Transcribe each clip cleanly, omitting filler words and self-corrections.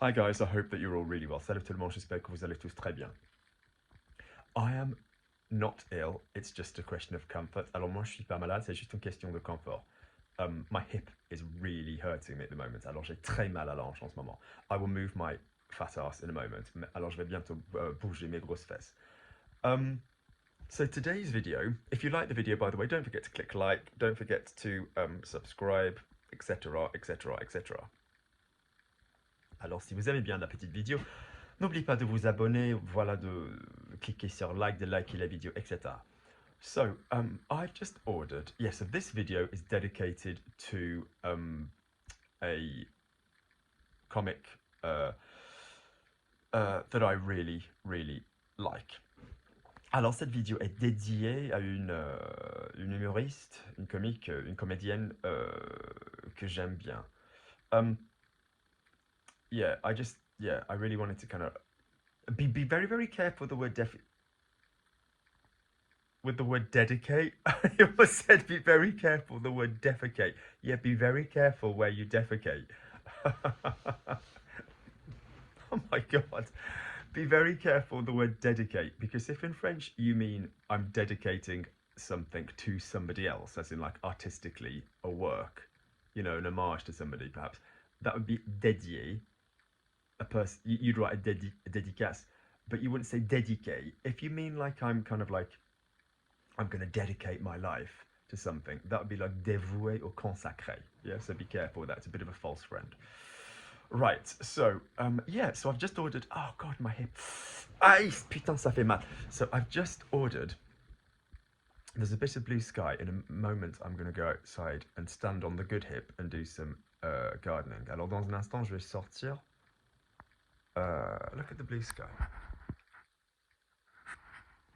Hi guys, I hope that you're all really well. Salut tout le monde, j'espère que vous allez tous très bien. I am not ill, it's just a question of comfort. Alors moi je suis pas malade, c'est juste une question de confort. My hip is really hurting me at the moment, alors j'ai très mal à la hanche en ce moment. I will move my fat ass in a moment, alors je vais bientôt bouger mes grosses fesses. So today's video, if you like the video by the way, don't forget to click like, don't forget to subscribe, etc, etc, etc. Alors si vous aimez bien la petite vidéo, n'oubliez pas de vous abonner, voilà, de cliquer sur like, de liker la vidéo, etc. So, I've just ordered, yes, so this video is dedicated to a comic that I really, really like. Alors, cette vidéo est dédiée à une humoriste, une comique, une comédienne que j'aime bien. Yeah, I really wanted to kind of be very, very careful with the word dedicate. You said be very careful the word defecate. Yeah, be very careful where you defecate. Oh my god. Be very careful the word dedicate, because if in French you mean I'm dedicating something to somebody else, as in like artistically a work, you know, an homage to somebody perhaps, that would be dédié. A person, you'd write a dédicace, but you wouldn't say dédiqué. If you mean like I'm kind of like I'm going to dedicate my life to something, that would be like dévoué or consacré. Yeah, so be careful with that. It's a bit of a false friend. Right, so, yeah, so I've just ordered, oh god, my hip. Aïe, putain, ça fait mal. So I've just ordered, there's a bit of blue sky. In a moment, I'm going to go outside and stand on the good hip and do some gardening. Alors, dans un instant, je vais sortir. Look at the blue sky.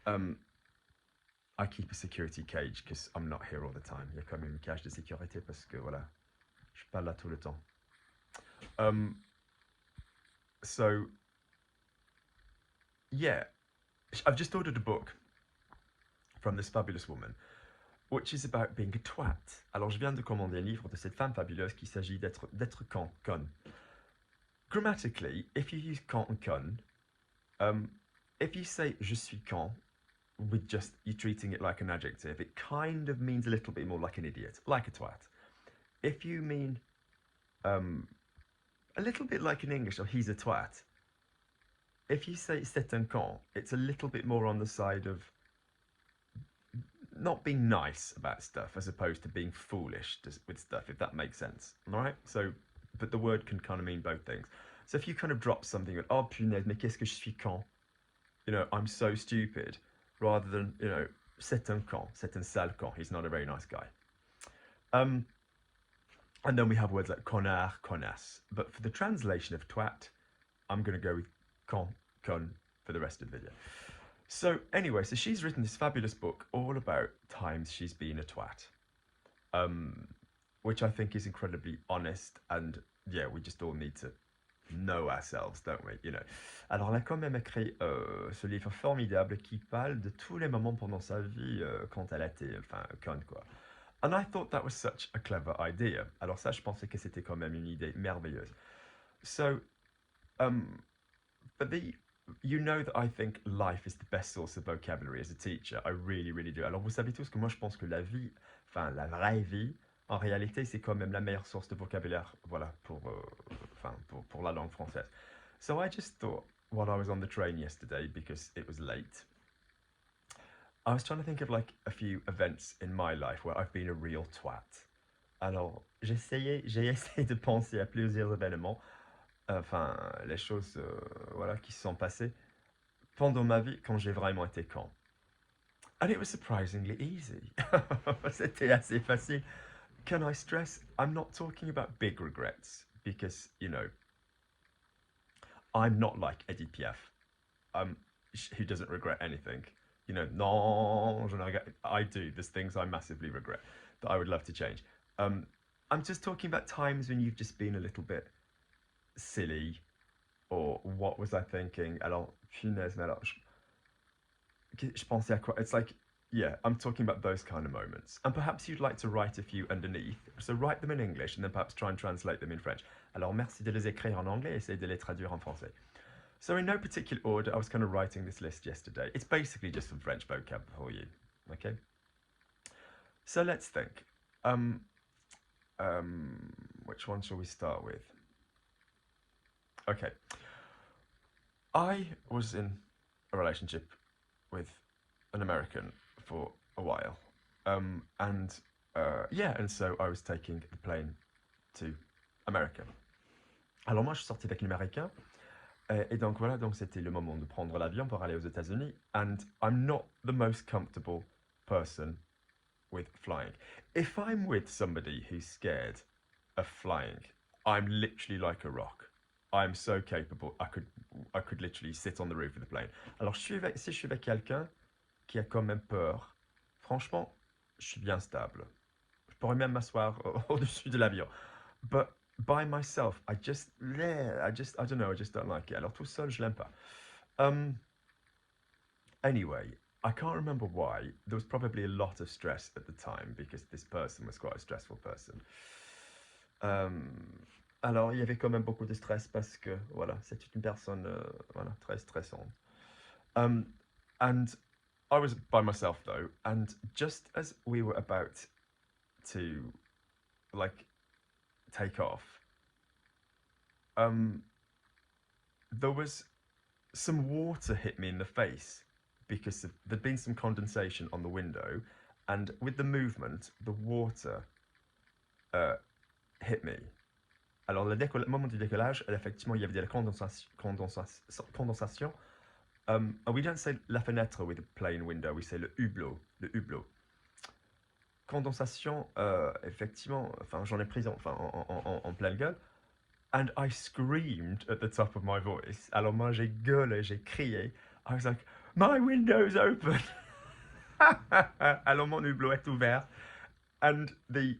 I keep a security cage because I'm not here all the time. Il y a quand même une cage de sécurité parce que voilà, je suis pas là tout le temps. So yeah, I've just ordered a book from this fabulous woman, which is about being a twat. Alors je viens de commander un livre de cette femme fabuleuse qu'il s'agit d'être con. Grammatically, if you use con and con, if you say je suis con, with just you treating it like an adjective, it kind of means a little bit more like an idiot, like a twat. If you mean a little bit like in English, or he's a twat, if you say c'est un con, it's a little bit more on the side of not being nice about stuff as opposed to being foolish with stuff, if that makes sense. All right? So, but the word can kind of mean both things. So if you kind of drop something like, oh punaise, mais qu'est-ce que je suis con? You know, I'm so stupid, rather than, you know, c'est un con, c'est un sale con, he's not a very nice guy. And then we have words like connard, connasse. But for the translation of twat, I'm going to go with con for the rest of the video. So anyway, so she's written this fabulous book all about times she's been a twat, which I think is incredibly honest, and yeah, we just all need to know ourselves, don't we? You know. Alors, elle a quand même écrit ce livre formidable qui parle de tous les moments pendant sa vie quand elle a été, enfin, conne, quoi. And I thought that was such a clever idea. Alors ça, je pensais que c'était quand même une idée merveilleuse. So, but you know that I think life is the best source of vocabulary as a teacher. I really, really do. Alors vous savez tous que moi je pense que la vie, enfin la vraie vie, en réalité c'est quand même la meilleure source de vocabulaire, voilà, pour la langue française. So I just thought, while I was on the train yesterday, because it was late, I was trying to think of like a few events in my life where I've been a real twat. Alors, j'ai essayé de penser à plusieurs événements, enfin, les choses voilà, qui se sont passées pendant ma vie quand j'ai vraiment été con. And it was surprisingly easy. C'était assez facile. Can I stress, I'm not talking about big regrets, because, you know, I'm not like Eddie Piaf, who doesn't regret anything. You know, non, I do. There's things I massively regret that I would love to change. I'm just talking about times when you've just been a little bit silly, or what was I thinking? Alors, punaise, mais alors, je pensais à quoi? It's like Yeah, I'm talking about those kind of moments. And perhaps you'd like to write a few underneath. So write them in English and then perhaps try and translate them in French. Alors merci de les écrire en anglais et essaye de les traduire en français. So in no particular order, I was kind of writing this list yesterday. It's basically just some French vocab for you. Okay? So let's think. Which one shall we start with? Okay. I was in a relationship with an American for a while. And so I was taking the plane to America. Alors moi, je suis sorti avec l'Américain. Et donc voilà, donc c'était le moment de prendre l'avion pour aller aux États-Unis. And I'm not the most comfortable person with flying. If I'm with somebody who's scared of flying, I'm literally like a rock. I'm so capable. I could literally sit on the roof of the plane. Alors si je suis avec quelqu'un qui a quand même peur, franchement, je suis bien stable. Je pourrais même m'asseoir au-dessus de l'avion. But by myself, I don't know, I just don't like it. Alors tout seul, je l'aime pas. Anyway, I can't remember why. There was probably a lot of stress at the time because this person was quite a stressful person. Alors, il y avait quand même beaucoup de stress parce que, voilà, c'est une personne, voilà, très stressante. And I was by myself though, and just as we were about to, like, take off, there was some water hit me in the face because there'd been some condensation on the window, and with the movement, the water hit me. Alors, le moment du décollage, effectivement, il y avait de la condensation. And we don't say la fenêtre with a plain window, we say le hublot. Condensation, effectivement, enfin, j'en ai pris en pleine gueule. And I screamed at the top of my voice. Alors moi, j'ai gueulé, j'ai crié. I was like, my window's open. Alors mon hublot est ouvert. And the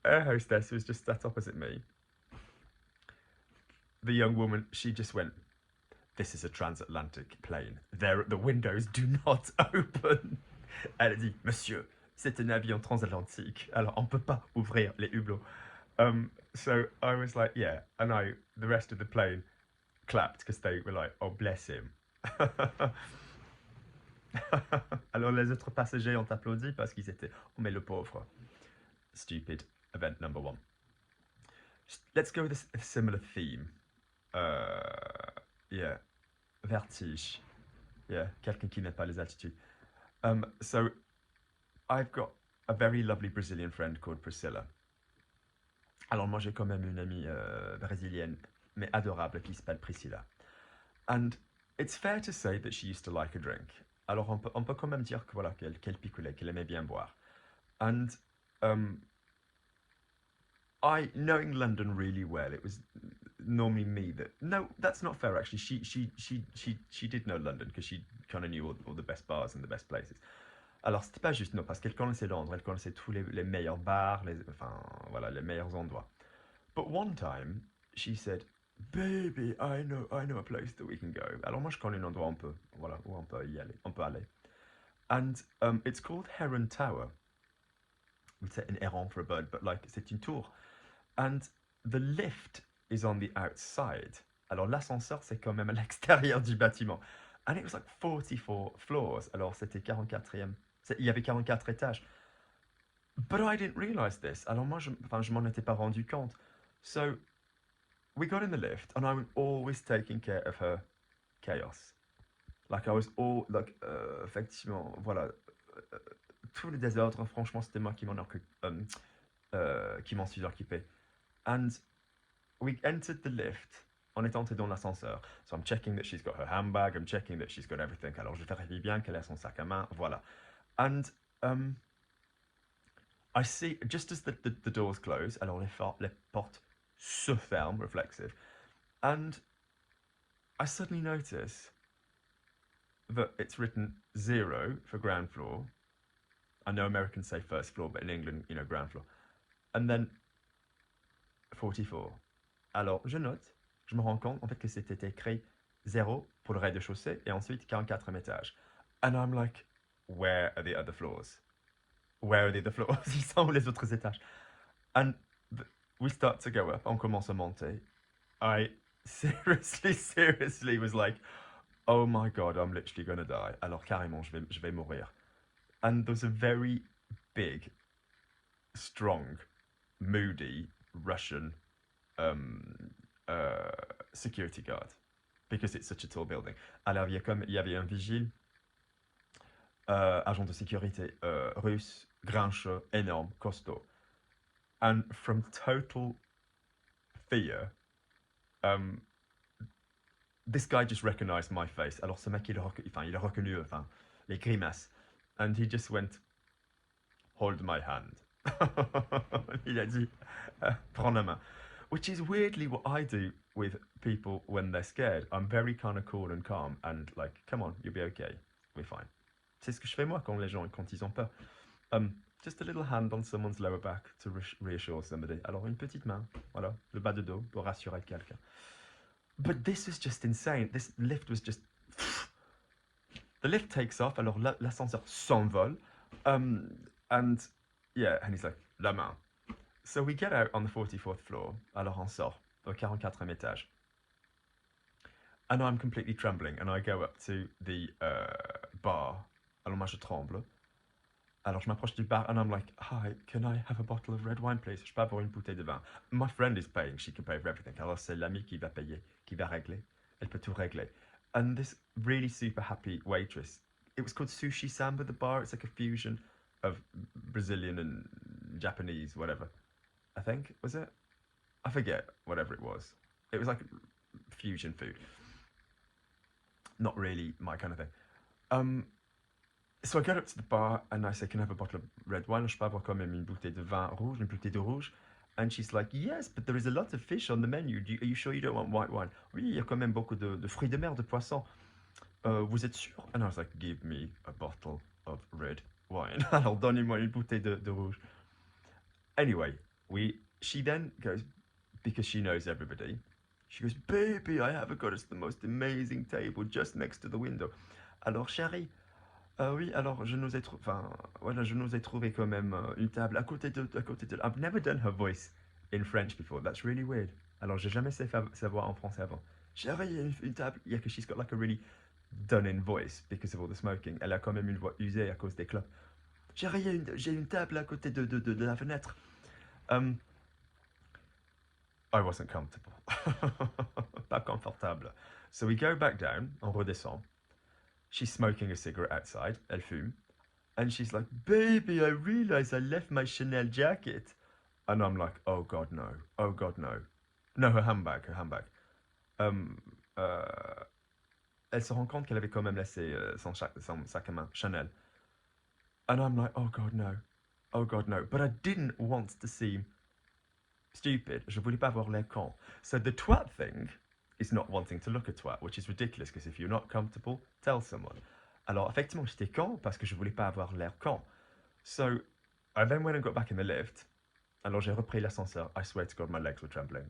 air hostess was just sat opposite me. The young woman, she just went, this is a transatlantic plane. The windows do not open. Elle a dit, monsieur, c'est un avion transatlantique. Alors on peut pas ouvrir les hublots. So I was like, yeah, and the rest of the plane clapped because they were like, oh, bless him. Alors les autres passagers ont applaudi parce qu'ils étaient, oh, mais le pauvre. Stupid event number one. Let's go with a similar theme. Yeah, vertige. Yeah, quelqu'un qui n'aime pas les altitudes. So I've got a very lovely Brazilian friend called Priscilla. Alors moi j'ai quand même une amie brésilienne, mais adorable, qui s'appelle Priscilla. And it's fair to say that she used to like a drink. Alors on peut quand même dire que voilà, qu'elle picolait, qu'elle aimait bien boire. And knowing London really well, it was normally me that, no, that's not fair actually. She did know London because she kind of knew all the best bars and the best places. Alors c'était pas juste, non, parce qu'elle connaissait Londres, elle connaissait tous les meilleurs bars, les meilleurs endroits. But one time, she said, baby, I know a place that we can go. Alors moi je connais un endroit où on peut y aller, on peut aller. And it's called Heron Tower. We say an héron for a bird, but like c'est une tour. And the lift is on the outside. Alors l'ascenseur c'est quand même à l'extérieur du bâtiment. And it was like 44 floors. Alors c'était 44e. Il y avait 44 étages. But I didn't realize this. Alors moi je m'en étais pas rendu compte. So we got in the lift and I was always taking care of her chaos. Like I was effectivement, voilà, tous les désordres, franchement, c'était moi qui m'en suis occupé. And we entered the lift. On est entré dans l'ascenseur. So I'm checking that she's got her handbag, I'm checking that she's got everything. Alors je vérifie bien qu'elle a son sac à main, voilà. And I see, just as the doors close, alors les portes se ferment, reflexive, and I suddenly notice that it's written 0 for ground floor. I know Americans say first floor, but in England, ground floor. And then 44. Alors, je me rends compte, en fait, que c'était écrit 0 pour le rez-de-chaussée et ensuite 44e étage. And I'm like, where are the other floors? Where are the other floors? Ils sont où les autres étages? And we start to go up. On commence à monter. I seriously was like, oh my god, I'm literally gonna die. Alors carrément, je vais mourir. And there's a very big, strong, moody Russian security guard because it's such a tall building. Alors il y avait un vigile, agent de sécurité russe, grincheux, énorme, costaud. And from total fear, this guy just recognized my face. Alors ce mec, il a reconnu les grimaces. And he just went, hold my hand. Il a dit, prends la main. Which is weirdly what I do with people when they're scared. I'm very kind of cool and calm and like, come on, you'll be okay. We're fine. C'est ce que je fais moi quand ils ont peur. Just a little hand on someone's lower back to reassure somebody. Alors une petite main, voilà, le bas de dos pour rassurer quelqu'un. But this was just insane. This lift was just... The lift takes off, alors l'ascenseur s'envole. And yeah, and he's like, la main. So we get out on the 44th floor, alors on sort, au 44e étage. And I'm completely trembling, and I go up to the bar. Alors moi je tremble. Alors je m'approche du bar, and I'm like, hi, can I have a bottle of red wine, please? Je peux avoir une bouteille de vin. My friend is paying, she can pay for everything. Alors c'est l'ami qui va payer, qui va régler. Elle peut tout régler. And this really super happy waitress, it was called Sushi Samba, the bar. It's like a fusion of Brazilian and Japanese, whatever. I think, was it? I forget, whatever it was. It was like fusion food. Not really my kind of thing. So I get up to the bar and I say, can I have a bottle of red wine? Je peux avoir quand même une bouteille de vin rouge, une bouteille de rouge. And she's like, yes, but there is a lot of fish on the menu. Are you sure you don't want white wine? Oui, il y a quand même beaucoup de fruits de mer, de poissons. Vous êtes sûr? And I was like, give me a bottle of red wine. Alors donnez-moi une bouteille de rouge. Anyway, she then goes, because she knows everybody, she goes, baby, I have got us the most amazing table just next to the window. Alors chérie, oui, alors je nous ai trouvé quand même une table à côté de. I've never done her voice in French before. That's really weird. Alors j'ai jamais fait sa voix en français avant. Chérie, il y a une table. Yeah, because she's got like a really done-in voice because of all the smoking. Elle a quand même une voix usée à cause des clopes. Chérie, j'ai une table à côté de la fenêtre. I wasn't comfortable. Pas confortable. So we go back down, on redescend. She's smoking a cigarette outside, elle fume. And she's like, baby, I realize I left my Chanel jacket. And I'm like, oh God, no. Oh God, no. No, her handbag. Elle se rend compte qu'elle avait quand même laissé son sac à main, Chanel. And I'm like, oh God, no. Oh God, no. But I didn't want to seem stupid. Je voulais pas avoir l'air con. So the twat thing is not wanting to look a twat, which is ridiculous, because if you're not comfortable, tell someone. Alors, effectivement, j'étais con parce que je voulais pas avoir l'air con. So, I then went and got back in the lift. Alors, j'ai repris l'ascenseur. I swear to God, my legs were trembling.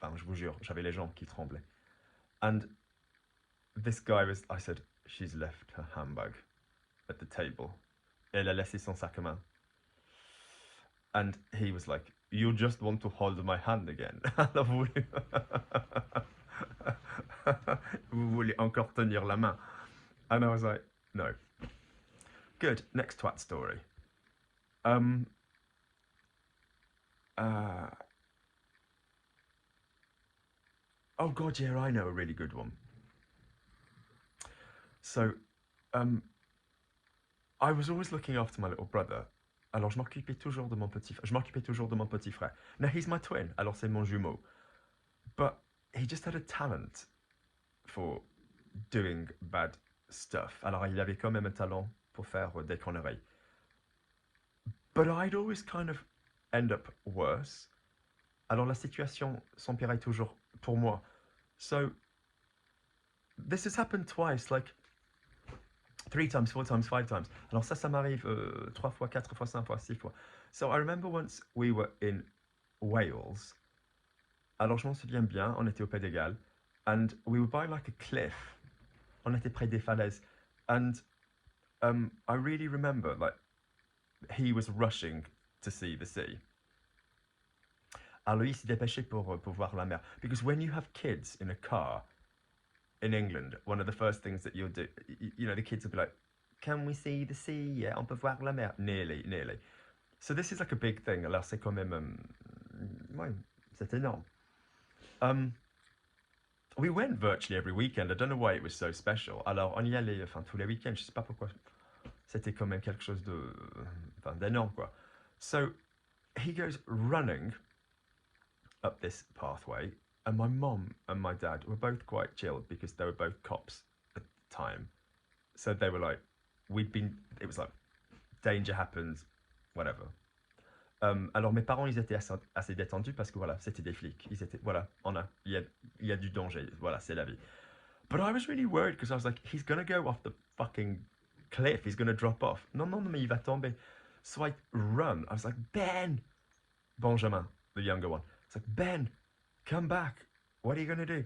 Enfin, je vous jure, j'avais les jambes qui tremblaient. And this guy I said, she's left her handbag at the table. Elle a laissé son sac à main. And he was like, you just want to hold my hand again. Alors, vous voulez encore tenir la main. And I was like, no. Good, next twat story. Oh God, yeah, I know a really good one. So, I was always looking after my little brother. Alors, je m'occupais toujours de mon petit frère. Now, he's my twin, alors c'est mon jumeau. But he just had a talent for doing bad stuff. Alors, il avait quand même un talent pour faire des conneries. But I'd always kind of end up worse. Alors, la situation s'empirait toujours pour moi. So, this has happened twice, like 3 times, 4 times, 5 times. Alors ça m'arrive 3 fois, 4 fois, 5 fois, 6 fois. So I remember once we were in Wales. Alors je m'en souviens bien, on était au Pays de Galles. And we were by like a cliff. On était près des falaises. And I really remember like he was rushing to see the sea. Alors il s'est dépêché pour voir la mer. Because when you have kids in a car in England, one of the first things that you'll do, you know, the kids will be like, "Can we see the sea? Yeah, on peut voir la mer." Nearly, nearly. So this is like a big thing. Alors c'est quand même, ouais, c'est énorme. Um, we went virtually every weekend. I don't know why it was so special. Alors on y allait, enfin tous les week-ends. Je sais pas pourquoi. C'était quand même quelque chose de, enfin d'énorme quoi. So he goes running up this pathway, and my mom and my dad were both quite chilled because they were both cops at the time. So they were like, it was like, danger happens, whatever. Alors mes parents, ils étaient assez détendus parce que voilà, c'était des flics. Ils étaient, voilà, il y a du danger, voilà, c'est la vie. But I was really worried because I was like, he's gonna go off the fucking cliff, he's gonna drop off. Non, non, non, mais il va tomber. So I run. I was like, Ben! Benjamin, the younger one. It's like, Ben, come back. What are you gonna do?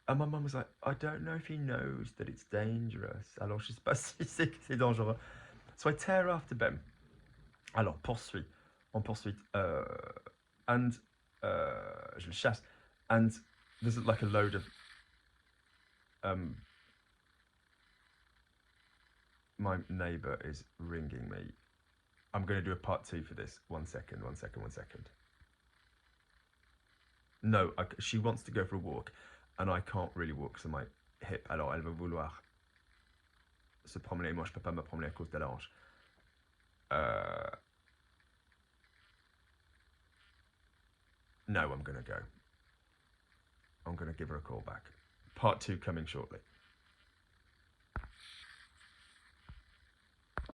And my mum was like, I don't know if he knows that it's dangerous. Alors je sais pas si c'est que c'est dangereux. So I tear after Ben. Alors poursuit, en poursuite, and je le chasse. And there's like a load of my neighbour is ringing me. I'm going to do a part 2 for this. One second. No, she wants to go for a walk, and I can't really walk because of my hip. Alors, elle va vouloir se promener. Moi, je peux pas me promener à cause de la hanche. No, I'm going to go. I'm going to give her a call back. Part 2 coming shortly.